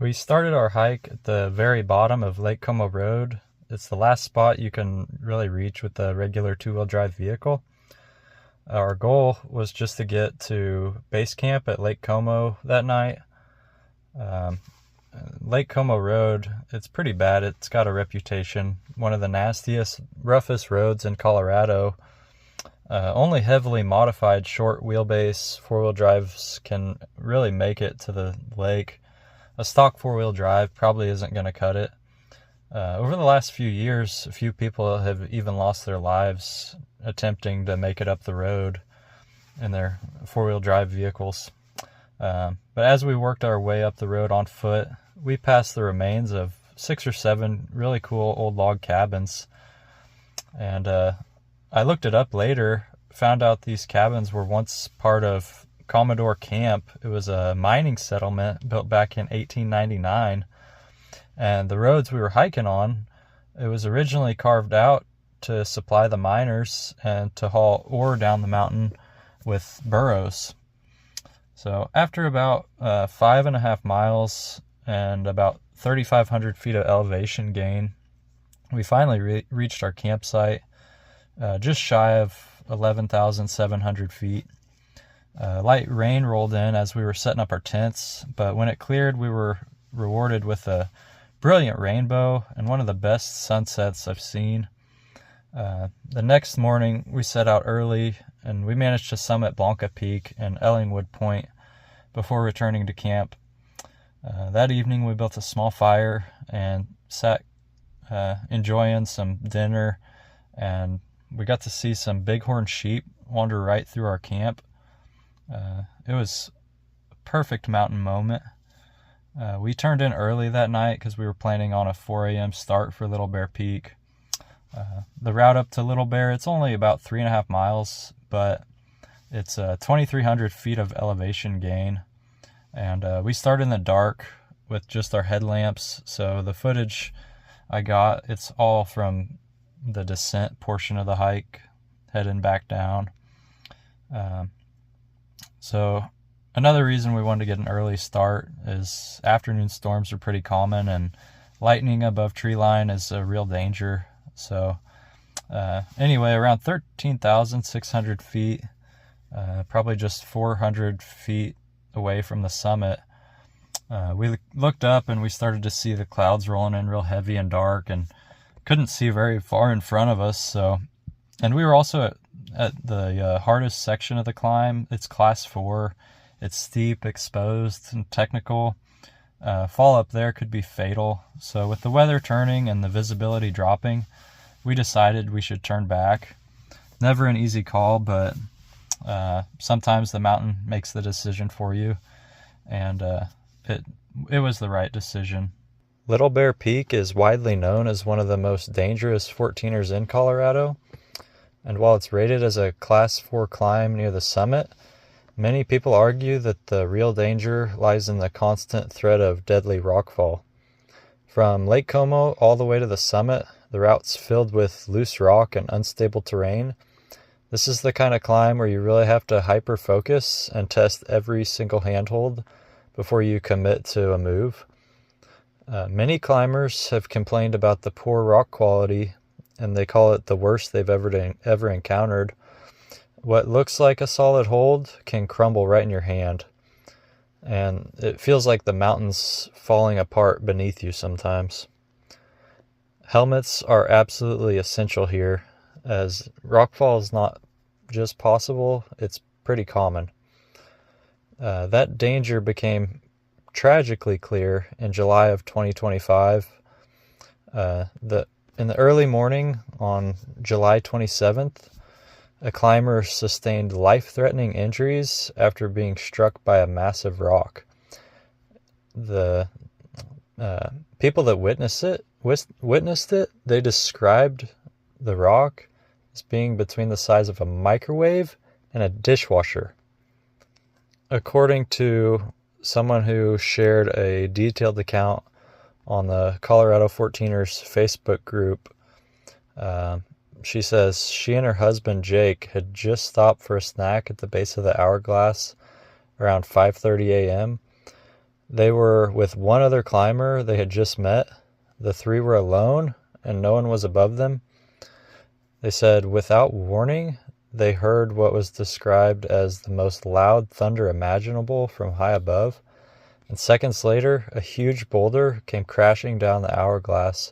We started our hike at the very bottom of Lake Como Road. It's the last spot you can really reach with a regular two-wheel drive vehicle. Our goal was just to get to base camp at Lake Como that night. Um, Lake Como Road, it's pretty bad. It's got a reputation, one of the nastiest, roughest roads in Colorado. Only heavily modified short wheelbase four-wheel drives can really make it to the lake. A stock four-wheel drive probably isn't going to cut it. Over the last few years, a few people have even lost their lives attempting to make it up the road in their four-wheel drive vehicles. But as we worked our way up the road on foot, we passed the remains of 6 or 7 really cool old log cabins. And I looked it up later, found out these cabins were once part of Commodore Camp. It was a mining settlement built back in 1899. And the roads we were hiking on, it was originally carved out to supply the miners and to haul ore down the mountain with burros. So after about 5.5 miles and about 3,500 feet of elevation gain, we finally reached our campsite, just shy of 11,700 feet. Light rain rolled in as we were setting up our tents, but when it cleared, we were rewarded with a brilliant rainbow and one of the best sunsets I've seen. The next morning, we set out early, and we managed to summit Blanca Peak and Ellingwood Point before returning to camp. That evening, we built a small fire and sat enjoying some dinner, and we got to see some bighorn sheep wander right through our camp. It was a perfect mountain moment. We turned in early that night because we were planning on a 4 a.m. start for Little Bear Peak. The route up to Little Bear, it's only about 3.5 miles, but it's 2,300 feet of elevation gain. And we started in the dark with just our headlamps, so the footage I got, it's all from the descent portion of the hike, heading back down. So another reason we wanted to get an early start is afternoon storms are pretty common, and lightning above tree line is a real danger. So anyway, around 13,600 feet, probably just 400 feet away from the summit, we looked up and we started to see the clouds rolling in real heavy and dark, and couldn't see very far in front of us. And we were also at the hardest section of the climb. It's class 4. It's steep, exposed, and technical. Fall up there could be fatal. So with the weather turning and the visibility dropping, we decided we should turn back. Never an easy call, but sometimes the mountain makes the decision for you, and it was the right decision. Little Bear Peak is widely known as one of the most dangerous 14ers in Colorado, and while it's rated as a Class 4 climb near the summit, many people argue that the real danger lies in the constant threat of deadly rockfall. From Lake Como all the way to the summit, the route's filled with loose rock and unstable terrain. This is the kind of climb where you really have to hyper-focus and test every single handhold before you commit to a move. Many climbers have complained about the poor rock quality, and they call it the worst they've ever encountered. What looks like a solid hold can crumble right in your hand, and it feels like the mountain's falling apart beneath you sometimes. Helmets are absolutely essential here, as rockfall is not just possible, it's pretty common. That danger became tragically clear in July of 2025. In the early morning on July 27th, a climber sustained life-threatening injuries after being struck by a massive rock. The people that witnessed it, they described the rock as being between the size of a microwave and a dishwasher. According to someone who shared a detailed account on the Colorado 14ers Facebook group, she says she and her husband Jake had just stopped for a snack at the base of the Hourglass around 5:30 a.m. They were with one other climber they had just met. The three were alone, and no one was above them. They said, without warning, they heard what was described as the most loud thunder imaginable from high above, and seconds later, a huge boulder came crashing down the hourglass,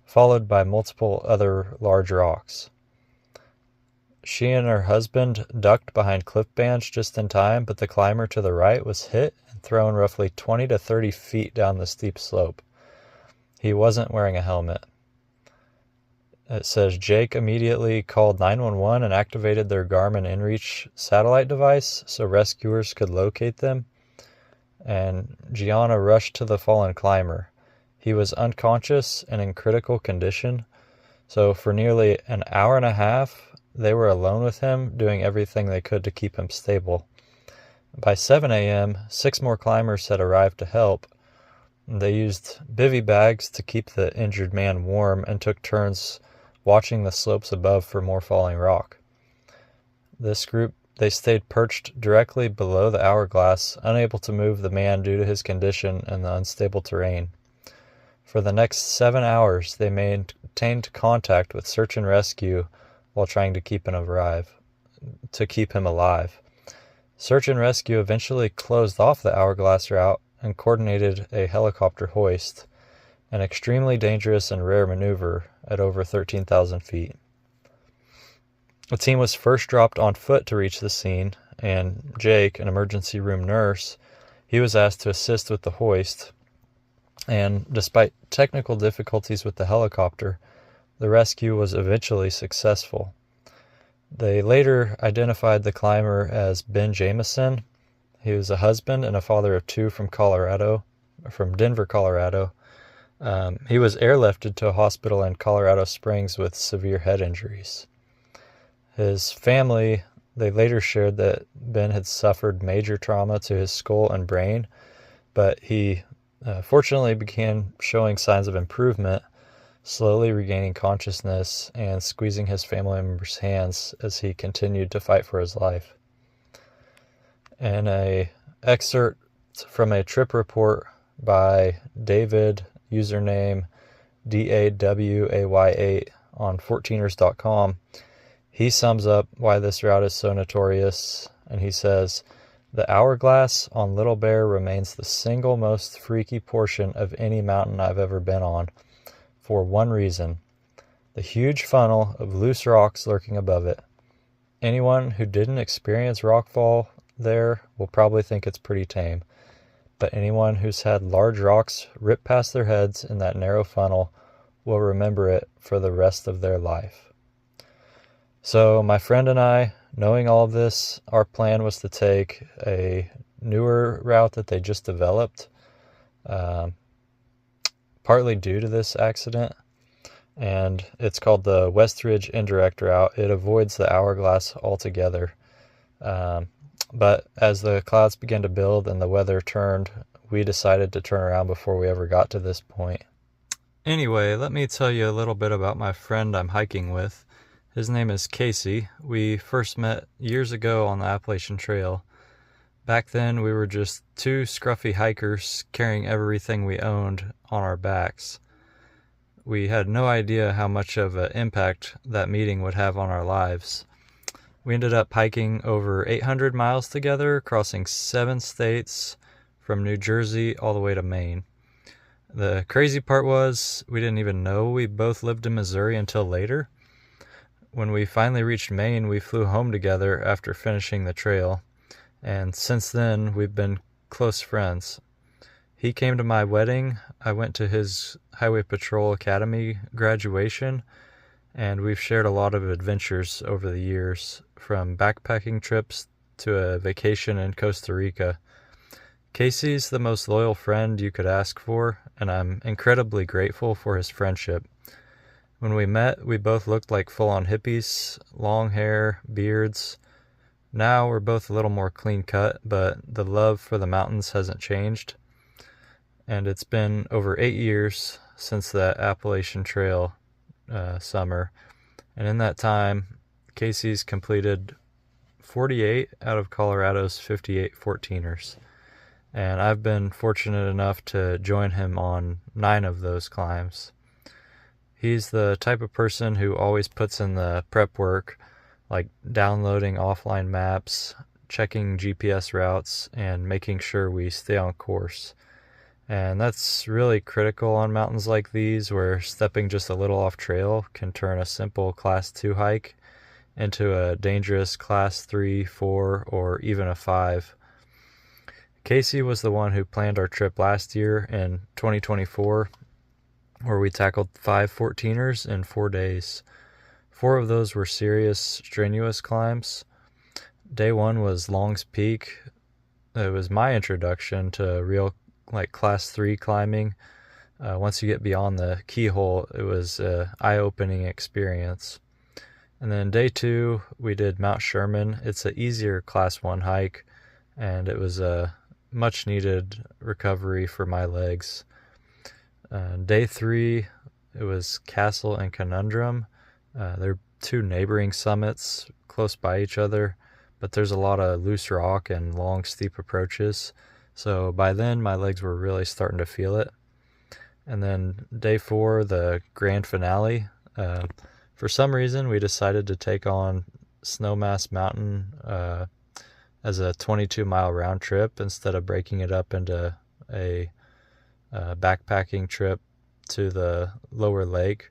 followed by multiple other large rocks. She and her husband ducked behind cliff bands just in time, but the climber to the right was hit and thrown roughly 20 to 30 feet down the steep slope. He wasn't wearing a helmet. It says Jake immediately called 911 and activated their Garmin InReach satellite device so rescuers could locate them. And Gianna rushed to the fallen climber. He was unconscious and in critical condition, so for nearly an hour and a half, they were alone with him, doing everything they could to keep him stable. By 7 a.m., 6 more climbers had arrived to help. They used bivy bags to keep the injured man warm and took turns watching the slopes above for more falling rock. This group, they stayed perched directly below the hourglass, unable to move the man due to his condition and the unstable terrain. For the next 7 hours, they maintained contact with search and rescue while trying to keep him alive. Search and rescue eventually closed off the hourglass route and coordinated a helicopter hoist, an extremely dangerous and rare maneuver at over 13,000 feet. The team was first dropped on foot to reach the scene, and Jake, an emergency room nurse, he was asked to assist with the hoist. And despite technical difficulties with the helicopter, the rescue was eventually successful. They later identified the climber as Ben Jamison. He was a husband and a father of 2 from Denver, Colorado. He was airlifted to a hospital in Colorado Springs with severe head injuries. His family, they later shared that Ben had suffered major trauma to his skull and brain, but he fortunately began showing signs of improvement, slowly regaining consciousness and squeezing his family members' hands as he continued to fight for his life. In an excerpt from a trip report by David, username DAWAY8 on 14ers.com, he sums up why this route is so notorious, and he says, "The hourglass on Little Bear remains the single most freaky portion of any mountain I've ever been on, for one reason: the huge funnel of loose rocks lurking above it. Anyone who didn't experience rockfall there will probably think it's pretty tame, but anyone who's had large rocks rip past their heads in that narrow funnel will remember it for the rest of their life." So my friend and I, knowing all of this, our plan was to take a newer route that they just developed, partly due to this accident, and it's called the Westridge Indirect Route. It avoids the hourglass altogether. But as the clouds began to build and the weather turned, we decided to turn around before we ever got to this point. Anyway, let me tell you a little bit about my friend I'm hiking with. His name is Casey. We first met years ago on the Appalachian Trail. Back then, we were just 2 scruffy hikers carrying everything we owned on our backs. We had no idea how much of an impact that meeting would have on our lives. We ended up hiking over 800 miles together, crossing 7 states from New Jersey all the way to Maine. The crazy part was we didn't even know we both lived in Missouri until later. When we finally reached Maine, we flew home together after finishing the trail, and since then we've been close friends. He came to my wedding, I went to his Highway Patrol Academy graduation, and we've shared a lot of adventures over the years, from backpacking trips to a vacation in Costa Rica. Casey's the most loyal friend you could ask for, and I'm incredibly grateful for his friendship. When we met, we both looked like full-on hippies, long hair, beards. Now we're both a little more clean-cut, but the love for the mountains hasn't changed. And it's been over 8 years since that Appalachian Trail summer. And in that time, Casey's completed 48 out of Colorado's 58 14ers. and I've been fortunate enough to join him on 9 of those climbs. He's the type of person who always puts in the prep work, like downloading offline maps, checking GPS routes, and making sure we stay on course. And that's really critical on mountains like these, where stepping just a little off trail can turn a simple Class 2 hike into a dangerous Class 3, 4, or even a 5. Casey was the one who planned our trip last year in 2024, where we tackled 5 14ers in 4 days. 4 of those were serious, strenuous climbs. Day 1 was Long's Peak. It was my introduction to real Class 3 climbing. Once you get beyond the keyhole, it was an eye-opening experience. And then day 2, we did Mount Sherman. It's an easier Class 1 hike, and it was a much-needed recovery for my legs. Day 3, it was Castle and Conundrum. They're 2 neighboring summits close by each other, but there's a lot of loose rock and long, steep approaches. So by then, my legs were really starting to feel it. And then day 4, the grand finale. For some reason, we decided to take on Snowmass Mountain as a 22-mile round trip instead of breaking it up into a backpacking trip to the lower lake.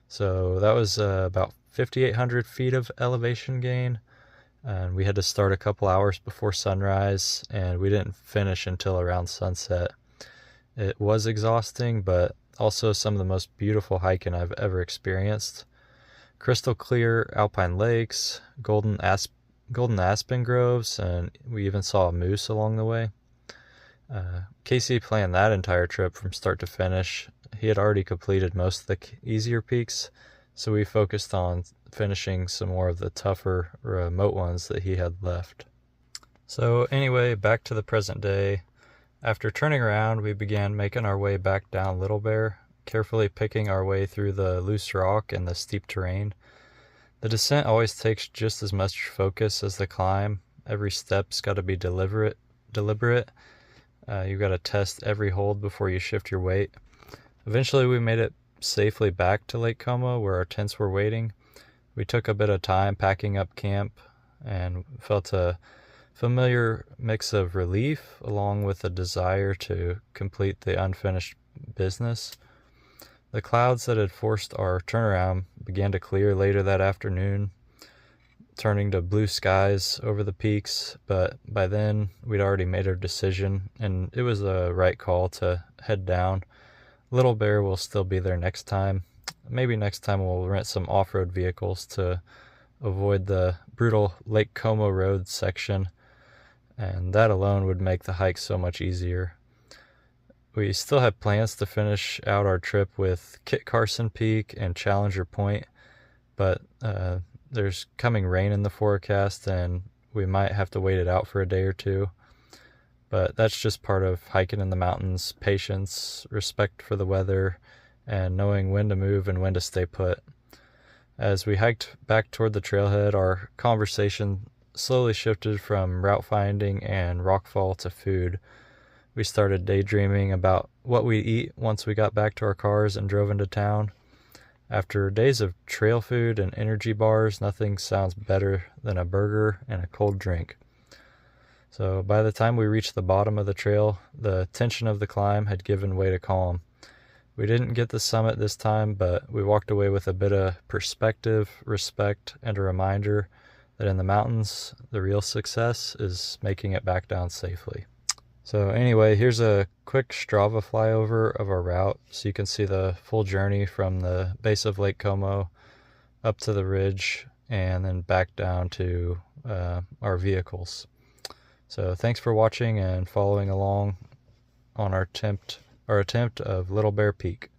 So that was about 5,800 feet of elevation gain. And we had to start a couple hours before sunrise, and we didn't finish until around sunset. It was exhausting, but also some of the most beautiful hiking I've ever experienced. Crystal clear alpine lakes, golden aspen groves, and we even saw a moose along the way. Casey planned that entire trip from start to finish. He had already completed most of the easier peaks, so we focused on finishing some more of the tougher remote ones that he had left. So anyway, back to the present day. After turning around, we began making our way back down Little Bear, carefully picking our way through the loose rock and the steep terrain. The descent always takes just as much focus as the climb. Every step's got to be deliberate. You've got to test every hold before you shift your weight. Eventually, we made it safely back to Lake Como, where our tents were waiting. We took a bit of time packing up camp and felt a familiar mix of relief along with a desire to complete the unfinished business. The clouds that had forced our turnaround began to clear later that afternoon, turning to blue skies over the peaks, but by then we'd already made our decision, and it was the right call to head down. Little Bear will still be there next time. Maybe next time we'll rent some off-road vehicles to avoid the brutal Lake Como Road section, and that alone would make the hike so much easier. We still have plans to finish out our trip with Kit Carson Peak and Challenger Point, but there's coming rain in the forecast, and we might have to wait it out for a day or two. But that's just part of hiking in the mountains: patience, respect for the weather, and knowing when to move and when to stay put. As we hiked back toward the trailhead, our conversation slowly shifted from route finding and rockfall to food. We started daydreaming about what we'd eat once we got back to our cars and drove into town. After days of trail food and energy bars, nothing sounds better than a burger and a cold drink. So by the time we reached the bottom of the trail, the tension of the climb had given way to calm. We didn't get the summit this time, but we walked away with a bit of perspective, respect, and a reminder that in the mountains, the real success is making it back down safely. So anyway, here's a quick Strava flyover of our route so you can see the full journey from the base of Lake Como up to the ridge and then back down to our vehicles. So thanks for watching and following along on our attempt of Little Bear Peak.